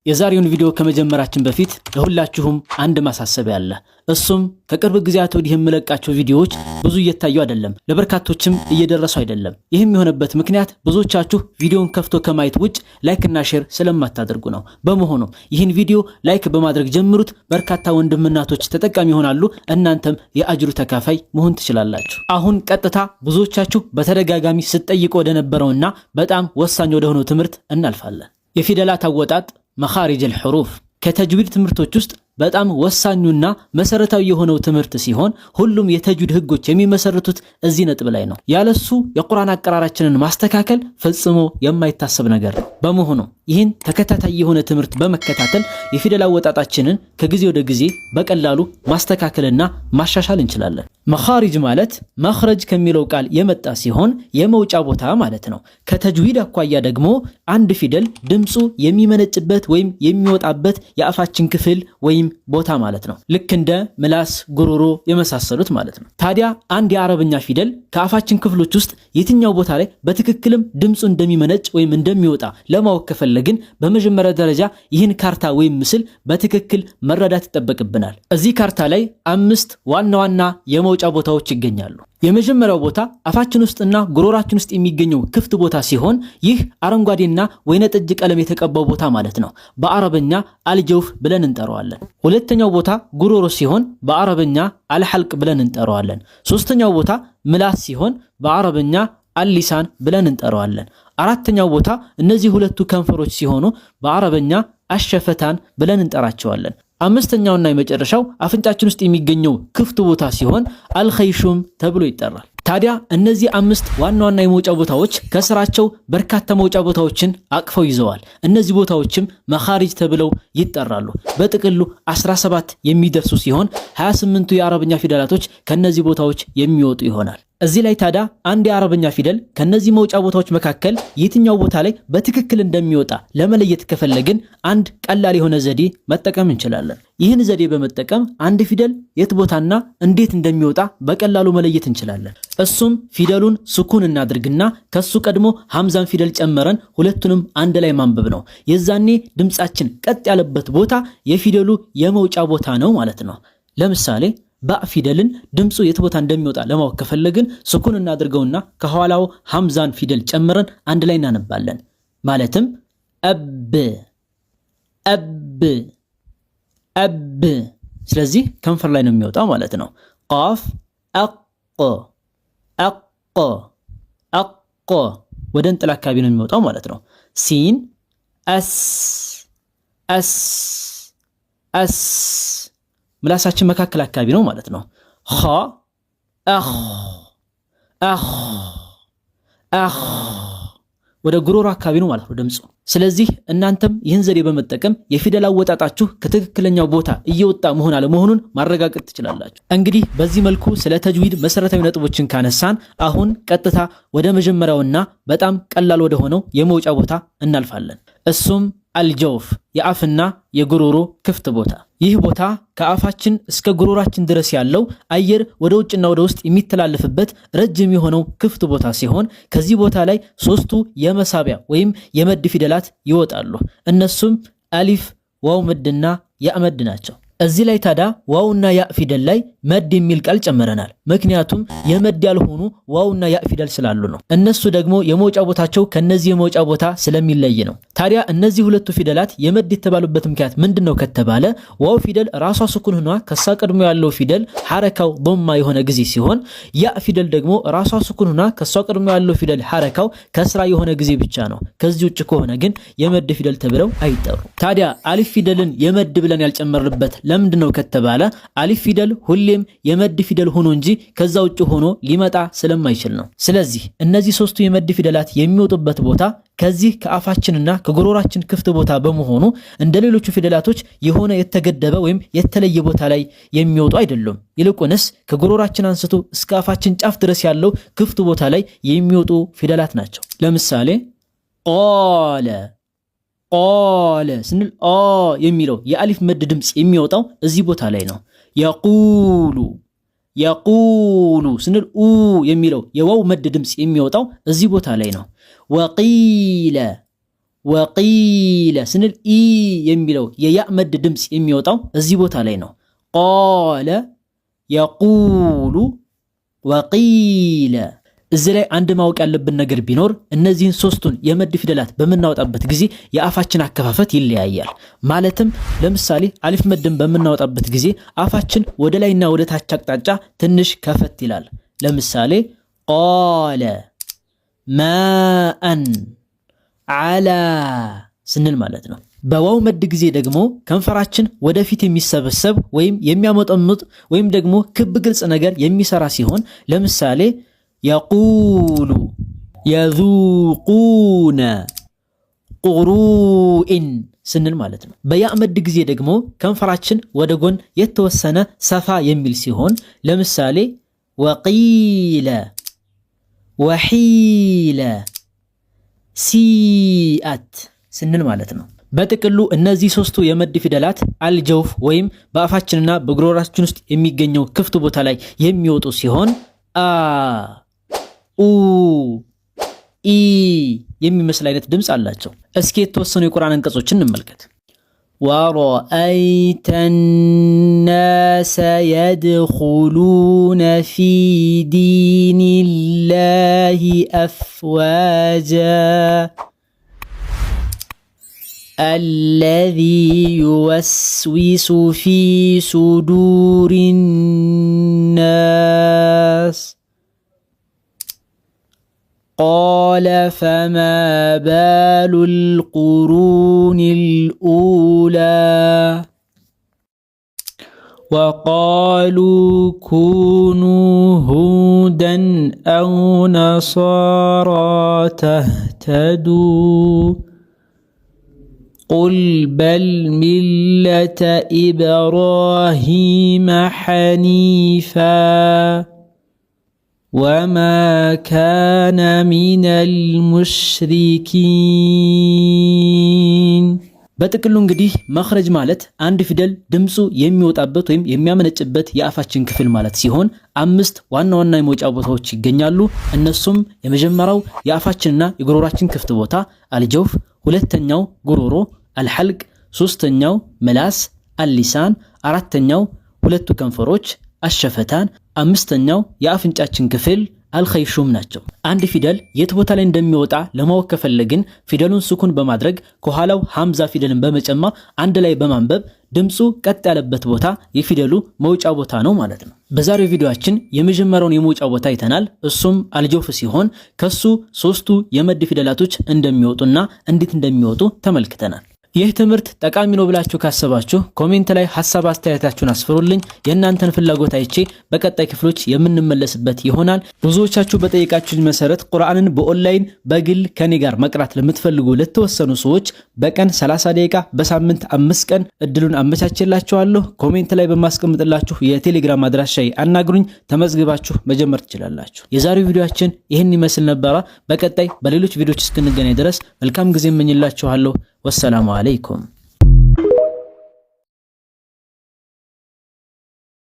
የዛሬውን ቪዲዮ ከመጀመራችን በፊት ለሁላችሁም አንድ ማሳሰቢያ አለ። እሱም ከቅርብ ጊዜያት ወዲህ የምለቃቸው ቪዲዮዎች ብዙ እየታዩ አይደለም፣ ለበርካቶችም እየደረሱ አይደለም። ይህም የሆነበት ምክንያት ብዙዎቻችሁ ቪዲዮን ከፍቶ ከማየት ውጭ ላይክ እና ሼር ስለማታደርጉ ነው። በመሆኑም ይህን ቪዲዮ ላይክ በማድረግ ጀምሩት። በርካታ ወንድምናቶች ተጠቃሚ ይሆናሉ፣ እናንተም የአጅሩ ተካፋይ መሆን ትችላላችሁ። አሁን ቀጥታ ብዙዎቻችሁ በተደጋጋሚ ስትጠይቁ ወደ ነበረውና በጣም ወሳኝ ወደ ሆነው ትምህርት እናልፋለን። የፊደላት አወጣጥ መኻሪጅ አልሑሩፍ ከተጅዊድ ትምህርቶች ውስጥ በጣም ወሳኙና መሰረታዊ የሆነው ትምህርት ሲሆን ሁሉም የተጅዊድ ህጎች የሚመሰረቱት እዚህ ነጥብ ላይ ነው። ያለሱ የቁርአን አቀራራችንን ማስተካከል ፈጽሞ የማይታሰብ ነገር ነው። በመሆኑም ይህን ተከታታይ የሆነ ትምህርት በመከታተል የፊደል አወጣጣችንን ከጊዜ ወደ ጊዜ በቀላሉ ማስተካከልና ማሻሻል እንችላለን። መኻሪጅ ማለት መኽረጅ ከሚለው ቃል የመጣ ሲሆን የመውጫ ቦታ ማለት ነው። ከተጅዊድ አኳያ ደግሞ አንድ ፊደል ድምፁ የሚመነጭበት ወይም የሚወጣበት የአፋችን ክፍል ወይም ቦታ ማለት ነው። ልክ እንደ ምላስ፣ ጉሮሮ የመሳሰሉት ማለት ነው። ታዲያ አንድ የአረብኛ ፊደል ከአፋችን ክፍሎች ውስጥ የትኛው ቦታ ላይ በትክክልም ድምፁ እንደሚመነጭ ወይም እንደሚወጣ ለማወቅ ከፈለግን በመጀመሪያ ደረጃ ይህን ካርታ ወይም ምስል በትክክል መረዳት ይጠበቅብናል። እዚህ ካርታ ላይ 5 ዋና ዋና የመውጫ ቦታዎች ይገኛሉ። የመጀመሪያው ቦታ አፋችን ውስጥና ጉሮራችን ውስጥ የሚገኘው ክፍት ቦታ ሲሆን ይህ አረንጓዴና ወይነ ጠጅ ቀለም የተቀባው ቦታ ማለት ነው። በአረበኛ አልጀውፍ ብለን እንጠራዋለን። ሁለተኛው ቦታ ጉሮሮ ሲሆን በአረበኛ አልሐልቅ ብለን እንጠራዋለን። ሶስተኛው ቦታ ምላስ ሲሆን በአረበኛ አልሊሳን ብለን እንጠራዋለን። አራተኛው ቦታ እነዚህ ሁለቱ ከንፈሮች ሲሆኑ በአረበኛ አሸፈታን ብለን እንጠራቸዋለን። አምስተኛውና የመጨረሻው አፍንጫችን ውስጥ የሚገኘው ክፍት ቦታ ሲሆን አልኸይሹም ተብሎ ይጠራል። ታዲያ እነዚህ 5 ዋና ዋና የመውጫ ቦታዎች ከስራቸው በርካታ መውጫ ቦታዎችን አቅፈው ይዘዋል። እነዚህ ቦታዎችም መኻሪጅ ተብለው ይጠራሉ። በጥቅሉ 17 የሚደርሱ ሲሆን 28ቱ የአረብኛ ፊደላቶች ከነዚህ ቦታዎች የሚወጡ ይሆናል። እዚህ ላይ ታዲያ አንድ የአረብኛ ፊደል ከነዚህ መውጫ ቦታዎች መካከል የትኛው ቦታ ላይ በትክክል እንደሚወጣ ለመለየት ከፈለግን አንድ ቀላል የሆነ ዘዴ መጠቀም እንችላለን። ይህን ዘዴ በመጠቀም አንድ ፊደል የት ቦታና እንዴት እንደሚወጣ በቀላሉ መለየት እንችላለን። እሱም ፊደሉን ስኩን እናድርግና ከሱ ቀድሞ ሐምዛን ፊደል ጨመረን ሁለቱንም አንድ ላይ ማንበብ ነው። የዛኔ ድምጻችን ቀጥ ያለበት ቦታ የፊደሉ የመውጫ ቦታ ነው ማለት ነው። ለምሳሌ ባ ፊደልን ድምፁ የት ቦታ እንደሚወጣ ለማወቅ ከፈለግን ስኩን እናድርገውና ከኋላው ሐምዛን ፊደል ጨምረን አንድ ላይ እናነባለን። ማለትም አብ አብ አብ። ስለዚህ ከንፈር ላይ ነው የሚወጣው ማለት ነው። ቃፍ አቅ አቅ አቅ ወደ እንጥል አካባቢ ነው የሚወጣው ማለት ነው። ሲን አስ አስ አስ ምላሳችን መካከል አካባቢ ነው ማለት ነው። ኸ አኽ አኽ አኽ ወደ ጉሮሮ አካባቢ ነው ማለት ነው ድምፁ። ስለዚህ እናንተም ይህን ዘዴ በመጠቀም የፊደል አወጣጣችሁ ከትክክለኛው ቦታ እየወጣ መሆን አለመሆኑን ማረጋገጥ ትችላላችሁ። እንግዲህ በዚህ መልኩ ስለ ተጅዊድ መሰረታዊ ነጥቦችን ካነሳን አሁን ቀጥታ ወደ መጀመሪያውና በጣም ቀላል ወደ ሆነው የመውጫ ቦታ እናልፋለን። እሱም አልጀውፍ የአፍና የጉሮሮ ክፍት ቦታ። ይህ ቦታ ከአፋችን እስከ ጉሮራችን ድረስ ያለው አየር ወደ ውጭና ወደ ውስጥ የሚተላለፍበት ረጅም የሆነው ክፍት ቦታ ሲሆን ከዚህ ቦታ ላይ 3ቱ የመሳቢያ ወይም የመድ ፊደላት ይወጣሉ። እነሱም አሊፍ፣ ዋው መድና ያ መድ ናቸው። እዚህ ላይ ታዲያ ዋውና ያ ፊደል ላይ መድ የሚል ቃል ጨምረናል። ምክንያቱም የመድ ያልሆኑ ዋውና ያ ፊደል ስላሉ ነው። እነሱ ደግሞ የመውጫ ቦታቸው ከነዚህ የመውጫ ቦታ ስለሚለይ ነው። ታዲያ እነዚህ ሁለቱ ፊደላት የመድ የተባሉበት ምክንያት ምንድነው ከተባለ ዋው ፊደል ራሷ ስኩን ሆኗ ከሳ ቀድሞ ያለው ፊደል ሐረካው ዶማ የሆነ ጊዜ ሲሆን ያ ፊደል ደግሞ ራሷ ስኩን ሆኗ ከሳ ቀድሞ ያለው ፊደል ሐረካው ከስራ የሆነ ጊዜ ብቻ ነው። ከዚህ ውጭ ከሆነ ግን የመድ ፊደል ተብለው አይጠሩ። ታዲያ አሊፍ ፊደልን የመድ ብለን ያልጨመርንበት ለምንድነው ከተባለ አሊፍ ፊደል ሁሌም የመድ ፊደል ሆኖ እንጂ ከዛ ውጭ ሆኖ ሊመጣ ስለማይችል ነው። ስለዚህ እነዚህ 3ቱ የመድ ፊደላት የሚወጡበት ቦታ ከዚህ ከአፋችንና ከጉሮራችን ክፍት ቦታ በመሆኑ እንደ ሌሎቹ ፊደላቶች የሆነ የተገደበ ወይም የተለየ ቦታ ላይ የሚወጡ አይደሉም። ይልቁንስ ከጉሮራችን አንስቶ እስከ አፋችን ጫፍ ድረስ ያለው ክፍት ቦታ ላይ የሚወጡ ፊደላት ናቸው። ለምሳሌ ቃለ ቃለ ስንል አ የሚለው የአሊፍ መድ ድምጽ የሚወጣው እዚህ ቦታ ላይ ነው። የቁሉ የቁሉ ስንል ኡ የሚለው የዋው መድ ድምጽ የሚወጣው እዚህ ቦታ ላይ ነው። ወቂለ ወቂለ ስንል ኢ የሚለው የያ መድ ድምፅ የሚወጣው እዚህ ቦታ ላይ ነው። ቃለ የቁሉ ወቂለ። እዚህ ላይ አንድ ማወቅ ያለብን ነገር ቢኖር እነዚህን ሶስቱን የመድ ፊደላት በምናወጣበት ጊዜ የአፋችን አከፋፈት ይለያያል። ማለትም ለምሳሌ አሊፍ መድን በምናወጣበት ጊዜ አፋችን ወደ ላይና ወደ ታች አቅጣጫ ትንሽ ከፈት ይላል። ለምሳሌ ቃለ ማአን አላ ስንል ማለት ነው። በዋው መድ ጊዜ ደግሞ ከንፈራችን ወደፊት የሚሰበሰብ ወይም የሚያመጠምጥ ወይም ደግሞ ክብ ግልጽ ነገር የሚሰራ ሲሆን ለምሳሌ የቁሉ የዙቁነ ቁሩኢን ስንል ማለት ነው። በያ መድ ጊዜ ደግሞ ከንፈራችን ወደ ጎን የተወሰነ ሰፋ የሚል ሲሆን ለምሳሌ ወቂለ ወሒለ ሲአት ስንል ማለት ነው። በጥቅሉ እነዚህ ሶስቱ የመድ ፊደላት አልጀውፍ ወይም በአፋችንና በጉሮሯችን ውስጥ የሚገኘው ክፍት ቦታ ላይ የሚወጡ ሲሆን አ ኡ ኢ የሚመስል አይነት ድምፅ አላቸው። እስኪ የተወሰኑ የቁርአን አንቀጾችን እንመልከት። ወረአይተ ናሰ የድኹሉነ ፊ ዲኒላሂ አፍዋጃ አለዚ ዩወስዊሱ ፊ ሱዱሪ ናስ ቃለ ፈማ ባሉል ቁሩኒል ኡላ ወቃሉ ኩኑ ሁደን አው ነሳራ ተህተዱ ቁል በል ሚለተ ኢብራሂመ ሐኒፋ ወማ ካነ ሚነል ሙሽሪኪን። በጥቅሉ እንግዲህ መኽረጅ ማለት አንድ ፊደል ድምፁ የሚወጣበት ወይም የሚያመነጭበት የአፋችን ክፍል ማለት ሲሆን 5 ዋና ዋና የመውጫ ቦታዎች ይገኛሉ። እነሱም የመጀመሪያው የአፋችንና የጉሮሯችን ክፍት ቦታ አልጀውፍ፣ ሁለተኛው ጉሮሮ አልሐልቅ፣ ሶስተኛው ምላስ አልሊሳን፣ አራተኛው ሁለቱ ከንፈሮች አሸፈታን፣ አምስተኛው የአፍንጫችን ክፍል አልኸይሹም ናቸው። አንድ ፊደል የት ቦታ ላይ እንደሚወጣ ለማወቅ ከፈለግን ፊደሉን ስኩን በማድረግ ከኋላው ሐምዛ ፊደልን በመጨመር አንድ ላይ በማንበብ ድምፁ ቀጥ ያለበት ቦታ የፊደሉ መውጫ ቦታ ነው ማለት ነው። በዛሬው ቪዲዮአችን የመጀመሪያውን የመውጫ ቦታ አይተናል። እሱም አልጀውፍ ሲሆን ከሱ ሶስቱ የመድ ፊደላቶች እንደሚወጡና እንዴት እንደሚወጡ ተመልክተናል። ይህ ትምህርት ጠቃሚ ነው ብላችሁ ካሰባችሁ ኮሜንት ላይ ሐሳብ አስተያየታችሁን አስፍሩልኝ። የእናንተን ፍላጎት አይቼ በቀጣይ ክፍሎች የምንመለስበት ይሆናል። ብዙዎቻችሁ በጠየቃችሁኝ መሰረት ቁርአንን በኦንላይን በግል ከኔ ጋር መቅራት ለምትፈልጉ ለተወሰኑ ሰዎች በቀን 30 ደቂቃ በሳምንት 5 ቀን እድሉን አመቻችላችኋለሁ። ኮሜንት ላይ በማስቀምጥላችሁ የቴሌግራም አድራሻዬ አናግሩኝ፣ ተመዝግባችሁ መጀመር ትችላላችሁ። የዛሬው ቪዲዮአችን ይህን ይመስል ነበር። በቀጣይ በሌሎች ቪዲዮዎች እስክንገናኝ ድረስ መልካም ጊዜ እመኝላችኋለሁ። ወሰላሙ አለይኩም።